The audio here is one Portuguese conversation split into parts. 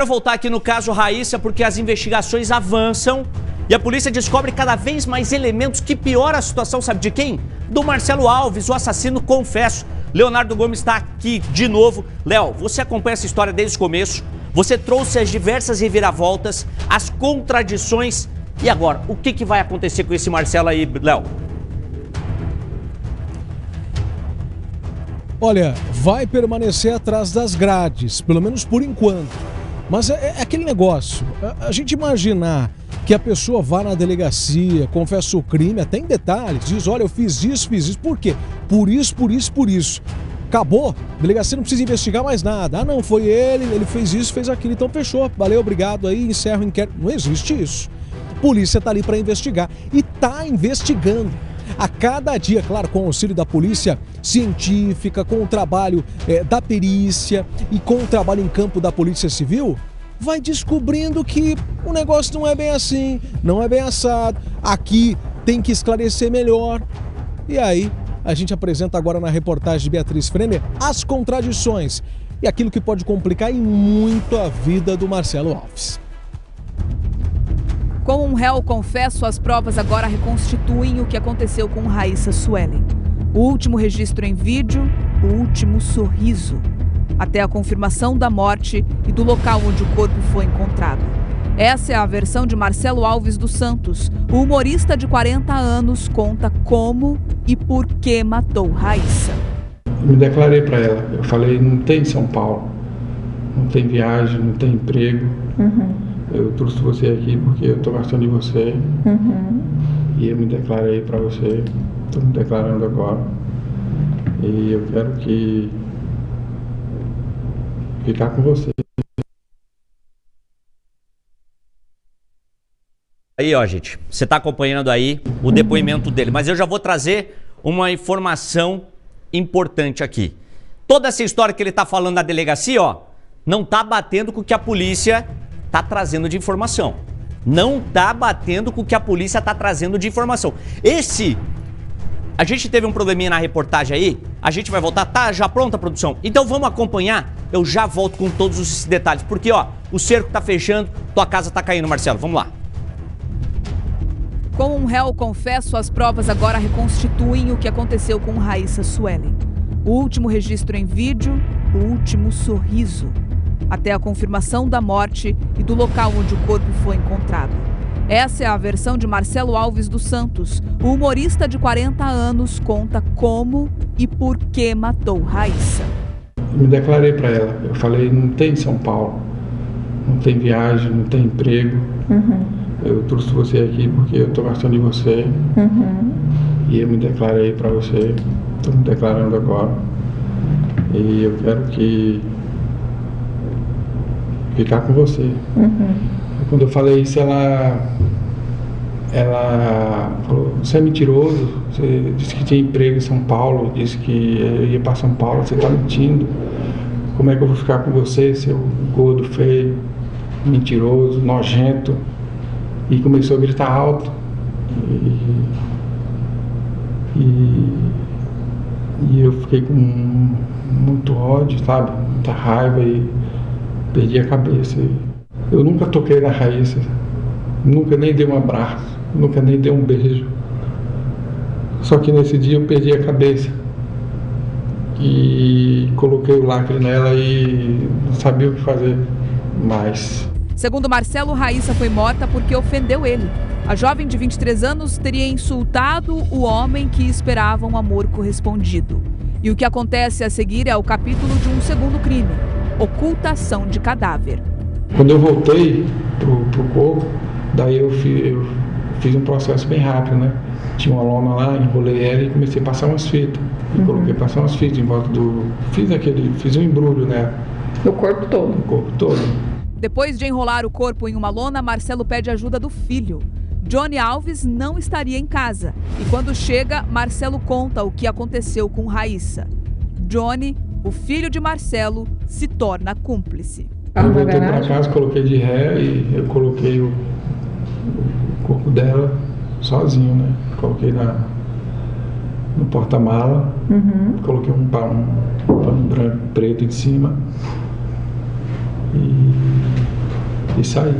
Quero voltar aqui no caso Raíssa porque as investigações avançam e a polícia descobre cada vez mais elementos que pioram a situação, sabe de quem? Do Marcelo Alves, o assassino confesso. Leonardo Gomes está aqui de novo. Léo, você acompanha essa história desde o começo, você trouxe as diversas reviravoltas, as contradições. E agora, o que vai acontecer com esse Marcelo aí, Léo? Olha, vai permanecer atrás das grades, pelo menos por enquanto. Mas é aquele negócio, a gente imaginar que a pessoa vá na delegacia, confessa o crime, até em detalhes, diz, olha, eu fiz isso, por quê? Por isso. Acabou, a delegacia não precisa investigar mais nada. Ah, não, foi ele fez isso, fez aquilo, então fechou, valeu, obrigado, aí encerra o inquérito. Não existe isso. A polícia tá ali para investigar e tá investigando. A cada dia, claro, com o auxílio da polícia científica, com o trabalho da perícia e com o trabalho em campo da Polícia Civil, vai descobrindo que o negócio não é bem assim, não é bem assado, aqui tem que esclarecer melhor. E aí, a gente apresenta agora na reportagem de Beatriz Fremer as contradições e aquilo que pode complicar em muito a vida do Marcelo Alves. Com um réu confesso, as provas agora reconstituem o que aconteceu com Raíssa Suelen. O último registro em vídeo, o último sorriso. Até a confirmação da morte e do local onde o corpo foi encontrado. Essa é a versão de Marcelo Alves dos Santos. O humorista de 40 anos conta como e por que matou Raíssa. Eu me declarei para ela. Eu falei, não tem São Paulo, não tem viagem, não tem emprego. Eu trouxe você aqui porque eu estou gostando de você. E eu me declarei para você, estou me declarando agora. E eu quero ficar com você. Aí, ó, gente, você está acompanhando aí o depoimento dele, mas eu já vou trazer uma informação importante aqui. Toda essa história que ele está falando na delegacia, ó, não está batendo com o que a polícia está trazendo de informação. Não está batendo com o que a polícia está trazendo de informação. A gente teve um probleminha na reportagem aí, a gente vai voltar, tá já pronta a produção? Então vamos acompanhar, eu já volto com todos os detalhes, porque ó, o cerco tá fechando, tua casa tá caindo, Marcelo, vamos lá. Com um réu confesso, as provas agora reconstituem o que aconteceu com Raíssa Suelen. O último registro em vídeo, o último sorriso. Até a confirmação da morte e do local onde o corpo foi encontrado. Essa é a versão de Marcelo Alves dos Santos. O humorista de 40 anos conta como e por que matou Raíssa. Eu me declarei para ela. Eu falei, não tem São Paulo, não tem viagem, não tem emprego. Eu trouxe você aqui porque eu estou gostando de você. E eu me declarei para você, estou me declarando agora. E eu quero ficar com você. Quando eu falei isso, ela falou, você é mentiroso, você disse que tinha emprego em São Paulo, disse que eu ia para São Paulo, você está mentindo. Como é que eu vou ficar com você, seu gordo, feio, mentiroso, nojento? E começou a gritar alto. E eu fiquei com muito ódio, sabe? Muita raiva e perdi a cabeça. Eu nunca toquei na Raíssa, nunca nem dei um abraço, nunca nem dei um beijo. Só que nesse dia eu perdi a cabeça e coloquei o lacre nela e não sabia o que fazer mais. Segundo Marcelo, Raíssa foi morta porque ofendeu ele. A jovem de 23 anos teria insultado o homem que esperava um amor correspondido. E o que acontece a seguir é o capítulo de um segundo crime: ocultação de cadáver. Quando eu voltei pro corpo, daí eu fiz um processo bem rápido, né? Tinha uma lona lá, enrolei ela e comecei a passar umas fitas. E coloquei passar umas fitas em volta do... Fiz um embrulho, né? No corpo todo? No corpo todo. Depois de enrolar o corpo em uma lona, Marcelo pede ajuda do filho. Johnny Alves não estaria em casa. E quando chega, Marcelo conta o que aconteceu com Raíssa. Johnny, o filho de Marcelo, se torna cúmplice. Eu voltei para casa, coloquei de ré e eu coloquei o corpo dela sozinho, né? Coloquei no porta-mala, coloquei um pano branco, preto em cima e E saí.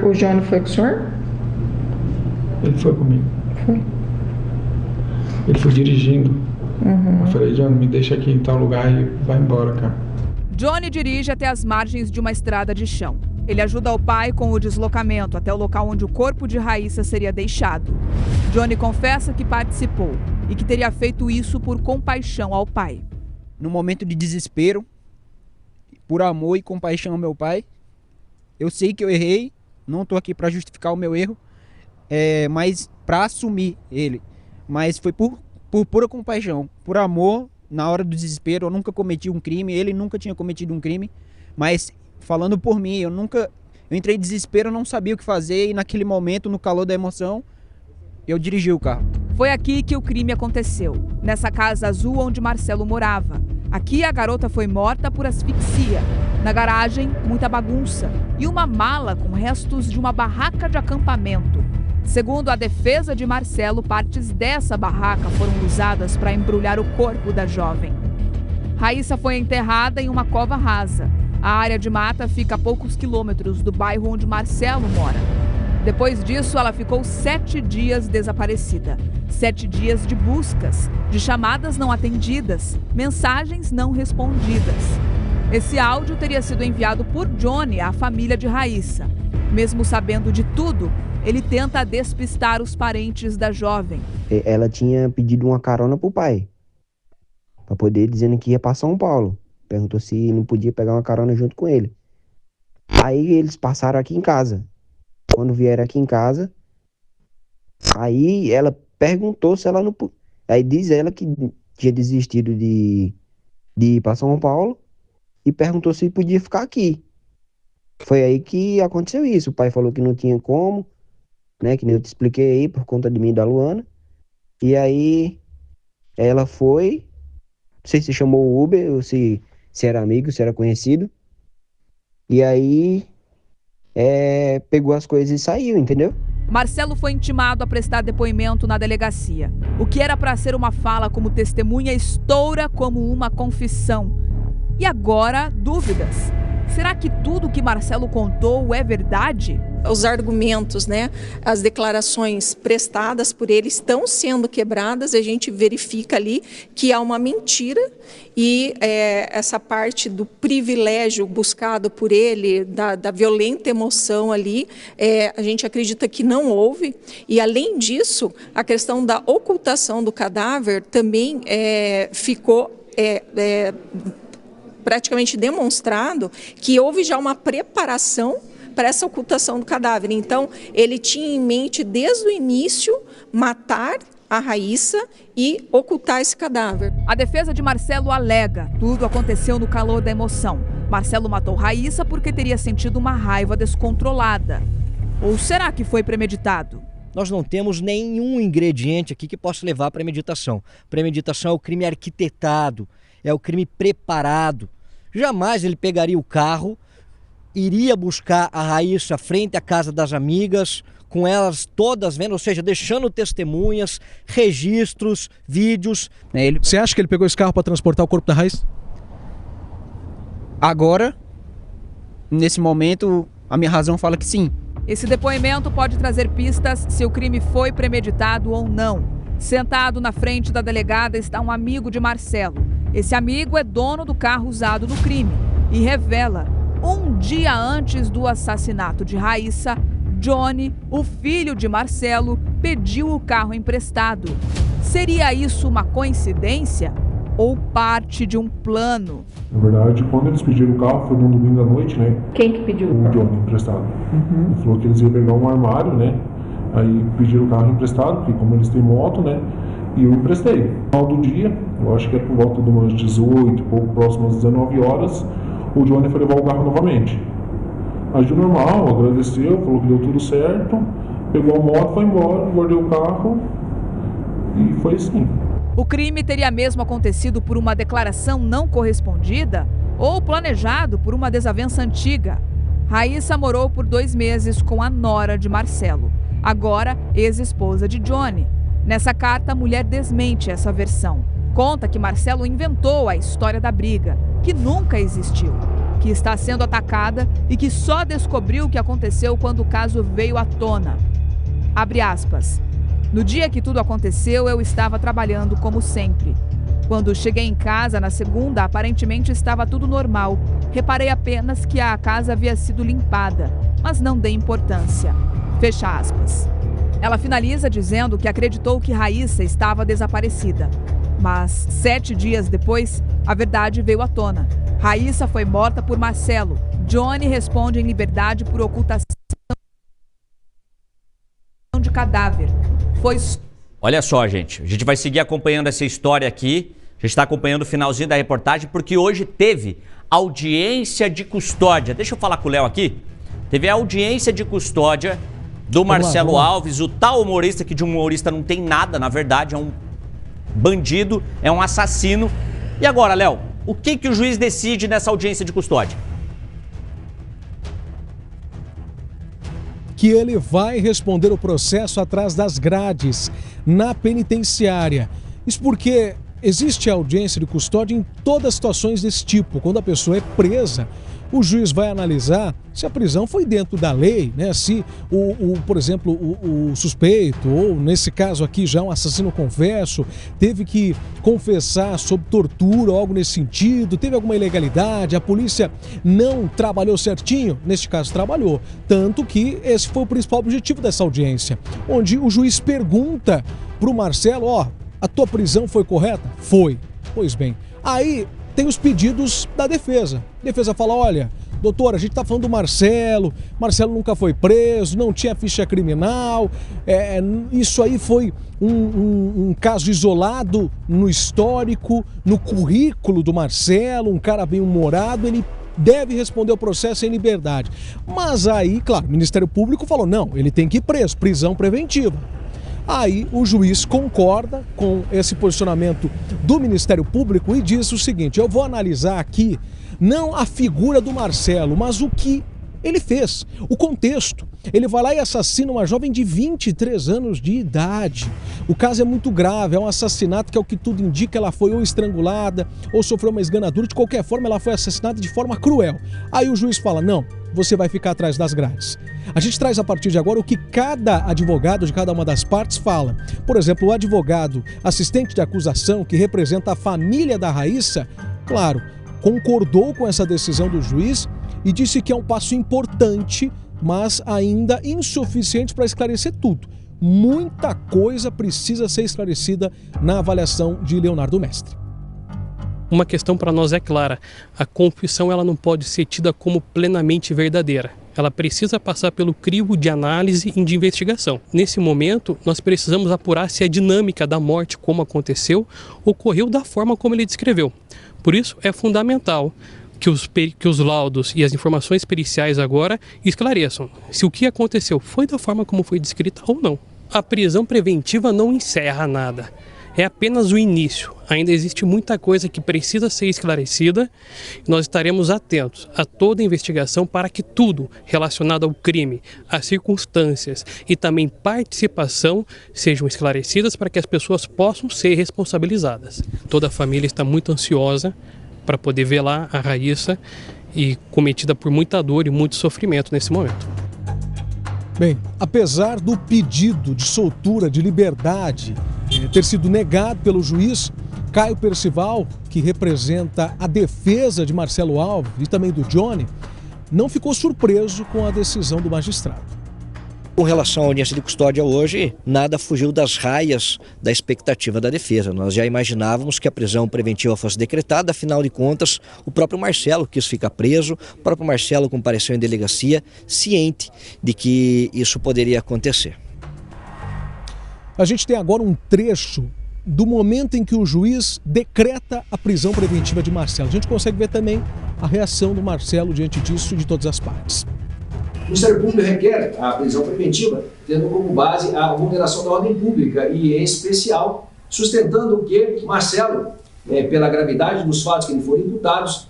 O Johnny foi com o senhor? Ele foi comigo. Foi. Ele foi dirigindo. Eu falei, Johnny, me deixa aqui em tal lugar e vai embora, cara. Johnny dirige até as margens de uma estrada de chão. Ele ajuda o pai com o deslocamento até o local onde o corpo de Raíssa seria deixado. Johnny confessa que participou e que teria feito isso por compaixão ao pai. No momento de desespero, por amor e compaixão ao meu pai, eu sei que eu errei, não estou aqui para justificar o meu erro, mas para assumir ele. Mas foi por pura compaixão, por amor. Na hora do desespero, eu nunca cometi um crime, ele nunca tinha cometido um crime, mas falando por mim, eu entrei em desespero, eu não sabia o que fazer e naquele momento, no calor da emoção, eu dirigi o carro. Foi aqui que o crime aconteceu, nessa casa azul onde Marcelo morava. Aqui a garota foi morta por asfixia. Na garagem, muita bagunça e uma mala com restos de uma barraca de acampamento. Segundo a defesa de Marcelo, partes dessa barraca foram usadas para embrulhar o corpo da jovem. Raíssa foi enterrada em uma cova rasa. A área de mata fica a poucos quilômetros do bairro onde Marcelo mora. Depois disso, ela ficou 7 dias desaparecida. 7 dias de buscas, de chamadas não atendidas, mensagens não respondidas. Esse áudio teria sido enviado por Johnny à família de Raíssa. Mesmo sabendo de tudo, ele tenta despistar os parentes da jovem. Ela tinha pedido uma carona pro pai, para poder, dizendo que ia para São Paulo. Perguntou se não podia pegar uma carona junto com ele. Aí eles passaram aqui em casa. Quando vieram aqui em casa, aí ela perguntou se ela não podia. Aí diz ela que tinha desistido de ir para São Paulo e perguntou se podia ficar aqui. Foi aí que aconteceu isso. O pai falou que não tinha como, né, que nem eu te expliquei aí, por conta de mim e da Luana. E aí ela foi, não sei se chamou o Uber ou se era amigo, se era conhecido. E aí pegou as coisas e saiu, entendeu? Marcelo foi intimado a prestar depoimento na delegacia. O que era para ser uma fala como testemunha estoura como uma confissão. E agora, dúvidas. Será que tudo que Marcelo contou é verdade? Os argumentos, né, as declarações prestadas por ele estão sendo quebradas, a gente verifica ali que há uma mentira e essa parte do privilégio buscado por ele, da violenta emoção ali, a gente acredita que não houve. E além disso, a questão da ocultação do cadáver também ficou praticamente demonstrado que houve já uma preparação para essa ocultação do cadáver. Então, ele tinha em mente, desde o início, matar a Raíssa e ocultar esse cadáver. A defesa de Marcelo alega: tudo aconteceu no calor da emoção. Marcelo matou Raíssa porque teria sentido uma raiva descontrolada. Ou será que foi premeditado? Nós não temos nenhum ingrediente aqui que possa levar à premeditação. Premeditação é o crime arquitetado, é o crime preparado. Jamais ele pegaria o carro, iria buscar a Raíssa frente à casa das amigas, com elas todas vendo, ou seja, deixando testemunhas, registros, vídeos. Você acha que ele pegou esse carro para transportar o corpo da Raíssa? Agora, nesse momento, a minha razão fala que sim. Esse depoimento pode trazer pistas se o crime foi premeditado ou não. Sentado na frente da delegada está um amigo de Marcelo. Esse amigo é dono do carro usado no crime e revela: um dia antes do assassinato de Raíssa, Johnny, o filho de Marcelo, pediu o carro emprestado. Seria isso uma coincidência ou parte de um plano? Na verdade, quando eles pediram o carro, foi num domingo à noite, né? Quem que pediu o carro? O Johnny emprestado. Ele falou que eles iam pegar um armário, né? Aí pediram o carro emprestado, porque como eles têm moto, né? E eu emprestei. No final do dia, eu acho que era por volta de umas 18, pouco próximo às 19 horas, o Johnny foi levar o carro novamente. Agiu normal, agradeceu, falou que deu tudo certo, pegou a moto, foi embora, guardei o carro e foi assim. O crime teria mesmo acontecido por uma declaração não correspondida ou planejado por uma desavença antiga? Raíssa morou por 2 meses com a nora de Marcelo, agora ex-esposa de Johnny. Nessa carta, a mulher desmente essa versão. Conta que Marcelo inventou a história da briga, que nunca existiu. que está sendo atacada e que só descobriu o que aconteceu quando o caso veio à tona. Abre aspas. No dia que tudo aconteceu, eu estava trabalhando como sempre. Quando cheguei em casa na segunda, aparentemente estava tudo normal. Reparei apenas que a casa havia sido limpada, mas não dei importância. Fecha aspas. Ela finaliza dizendo que acreditou que Raíssa estava desaparecida. Mas 7 dias depois, a verdade veio à tona. Raíssa foi morta por Marcelo. Johnny responde em liberdade por ocultação de cadáver. Olha só, gente. A gente vai seguir acompanhando essa história aqui. A gente está acompanhando o finalzinho da reportagem porque hoje teve audiência de custódia. Deixa eu falar com o Léo aqui. Teve a audiência de custódia do Marcelo Alves, o tal humorista, que de um humorista não tem nada, na verdade, é um bandido, é um assassino. E agora, Léo, o que o juiz decide nessa audiência de custódia? Que ele vai responder o processo atrás das grades, na penitenciária. Isso porque existe audiência de custódia em todas as situações desse tipo. Quando a pessoa é presa, o juiz vai analisar se a prisão foi dentro da lei, né? Se, por exemplo, o suspeito, ou nesse caso aqui já um assassino confesso, teve que confessar sob tortura ou algo nesse sentido, teve alguma ilegalidade, a polícia não trabalhou certinho, neste caso trabalhou. Tanto que esse foi o principal objetivo dessa audiência, onde o juiz pergunta para o Marcelo, a tua prisão foi correta? Foi. Pois bem, aí tem os pedidos da defesa. A defesa fala, olha, doutor, a gente está falando do Marcelo nunca foi preso, não tinha ficha criminal, isso aí foi um caso isolado no histórico, no currículo do Marcelo, um cara bem-humorado, ele deve responder o processo em liberdade. Mas aí, claro, o Ministério Público falou, não, ele tem que ir preso, prisão preventiva. Aí o juiz concorda com esse posicionamento do Ministério Público e diz o seguinte, eu vou analisar aqui não a figura do Marcelo, mas o que ele fez, o contexto. Ele vai lá e assassina uma jovem de 23 anos de idade. O caso é muito grave, é um assassinato que, ao que tudo indica, ela foi ou estrangulada ou sofreu uma esganadura. De qualquer forma, ela foi assassinada de forma cruel. Aí o juiz fala, não, você vai ficar atrás das grades. A gente traz a partir de agora o que cada advogado de cada uma das partes fala. Por exemplo, o advogado assistente de acusação, que representa a família da Raíssa, claro, concordou com essa decisão do juiz e disse que é um passo importante, mas ainda insuficiente para esclarecer tudo. Muita coisa precisa ser esclarecida na avaliação de Leonardo Mestre. Uma questão para nós é clara, a confissão ela não pode ser tida como plenamente verdadeira. Ela precisa passar pelo crivo de análise e de investigação. Nesse momento, nós precisamos apurar se a dinâmica da morte, como aconteceu, ocorreu da forma como ele descreveu. Por isso, é fundamental que os laudos e as informações periciais agora esclareçam se o que aconteceu foi da forma como foi descrita ou não. A prisão preventiva não encerra nada. É apenas o início. Ainda existe muita coisa que precisa ser esclarecida. Nós estaremos atentos a toda a investigação para que tudo relacionado ao crime, às circunstâncias e também participação sejam esclarecidas para que as pessoas possam ser responsabilizadas. Toda a família está muito ansiosa para poder velar a Raíssa e cometida por muita dor e muito sofrimento nesse momento. Bem, apesar do pedido de soltura, de liberdade, ter sido negado pelo juiz, Caio Percival, que representa a defesa de Marcelo Alves e também do Johnny, não ficou surpreso com a decisão do magistrado. Com relação à audiência de custódia hoje, nada fugiu das raias da expectativa da defesa. Nós já imaginávamos que a prisão preventiva fosse decretada, afinal de contas, o próprio Marcelo quis ficar preso, o próprio Marcelo compareceu em delegacia, ciente de que isso poderia acontecer. A gente tem agora um trecho do momento em que o juiz decreta a prisão preventiva de Marcelo. A gente consegue ver também a reação do Marcelo diante disso e de todas as partes. O Ministério Público requer a prisão preventiva, tendo como base a vulneração da ordem pública e, em especial, sustentando que Marcelo, pela gravidade dos fatos que lhe foram imputados,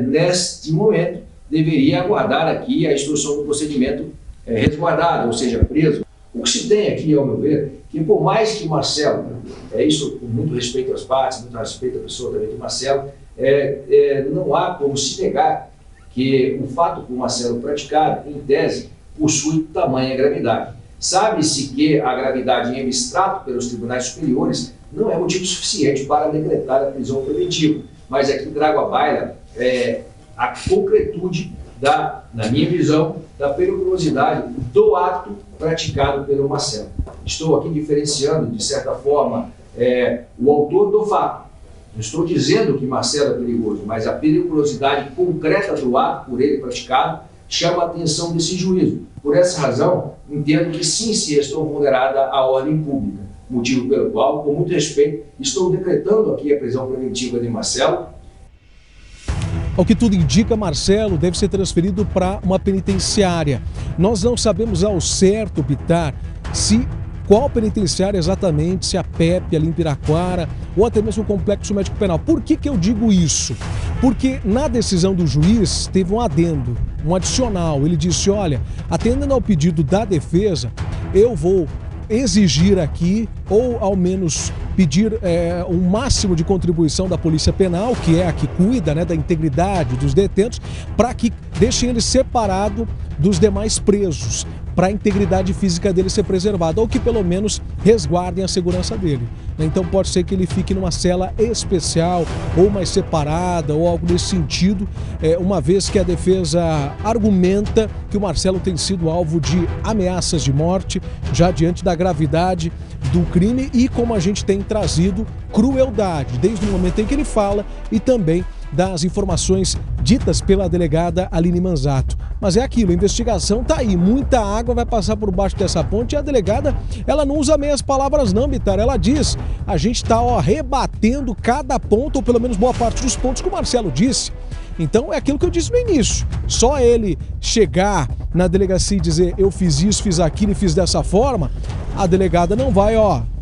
neste momento, deveria aguardar aqui a instrução do procedimento resguardado, ou seja, preso. O que se tem aqui, ao meu ver, que por mais que Marcelo, isso com muito respeito às partes, muito respeito à pessoa também de Marcelo, não há como se negar que o fato que o Marcelo praticar, em tese, possui tamanha gravidade. Sabe-se que a gravidade em abstrato pelos tribunais superiores não é motivo suficiente para decretar a prisão preventiva, mas aqui trago à baila a concretude na minha visão, da periculosidade do ato praticado pelo Marcelo. Estou aqui diferenciando, de certa forma, o autor do fato. Não estou dizendo que Marcelo é perigoso, mas a periculosidade concreta do ato por ele praticado chama a atenção desse juízo. Por essa razão, entendo que sim se estou vulnerada à ordem pública, motivo pelo qual, com muito respeito, estou decretando aqui a prisão preventiva de Marcelo. Ao que tudo indica, Marcelo deve ser transferido para uma penitenciária. Nós não sabemos ao certo, Bittar, qual penitenciária exatamente, se a PEP, ali em Piraquara, ou até mesmo o Complexo Médico Penal. Por que eu digo isso? Porque na decisão do juiz teve um adendo, um adicional. Ele disse, olha, atendendo ao pedido da defesa, eu vou exigir aqui, ou ao menos pedir um máximo de contribuição da Polícia Penal, que é a que cuida, né, da integridade dos detentos, para que deixem ele separado dos demais presos, para a integridade física dele ser preservada, ou que pelo menos resguardem a segurança dele. Então pode ser que ele fique numa cela especial, ou mais separada, ou algo nesse sentido, uma vez que a defesa argumenta que o Marcelo tem sido alvo de ameaças de morte, já diante da gravidade do crime e, como a gente tem trazido, crueldade, desde o momento em que ele fala e também das informações ditas pela delegada Aline Manzato. Mas é aquilo, a investigação tá aí, muita água vai passar por baixo dessa ponte e a delegada, ela não usa meias palavras não, Bittar, ela diz, a gente tá rebatendo cada ponto, ou pelo menos boa parte dos pontos que o Marcelo disse. Então é aquilo que eu disse no início, só ele chegar na delegacia e dizer eu fiz isso, fiz aquilo e fiz dessa forma, a delegada não vai,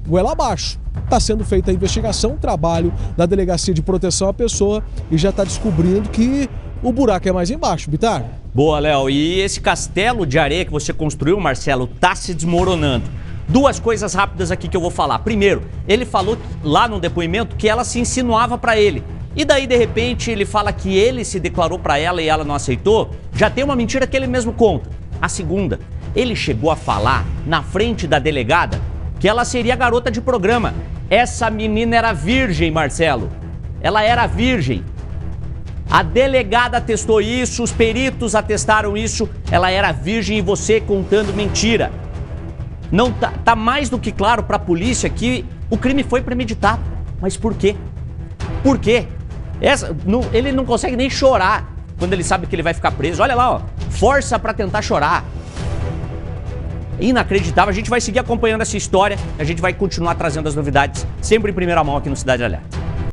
goela abaixo. Está sendo feita a investigação, o trabalho da Delegacia de Proteção à Pessoa e já está descobrindo que o buraco é mais embaixo, Bittar. Boa, Léo. E esse castelo de areia que você construiu, Marcelo, está se desmoronando. Duas coisas rápidas aqui que eu vou falar. Primeiro, ele falou lá no depoimento que ela se insinuava para ele. E daí, de repente, ele fala que ele se declarou para ela e ela não aceitou. Já tem uma mentira que ele mesmo conta. A segunda, ele chegou a falar na frente da delegada que ela seria garota de programa. Essa menina era virgem, Marcelo. Ela era virgem. A delegada atestou isso, os peritos atestaram isso. Ela era virgem e você contando mentira. Não tá mais do que claro para a polícia que o crime foi premeditado. Mas por quê? Por quê? Ele não consegue nem chorar quando ele sabe que ele vai ficar preso. Olha lá, força para tentar chorar. Inacreditável. A gente vai seguir acompanhando essa história, a gente vai continuar trazendo as novidades sempre em primeira mão aqui no Cidade Alerta.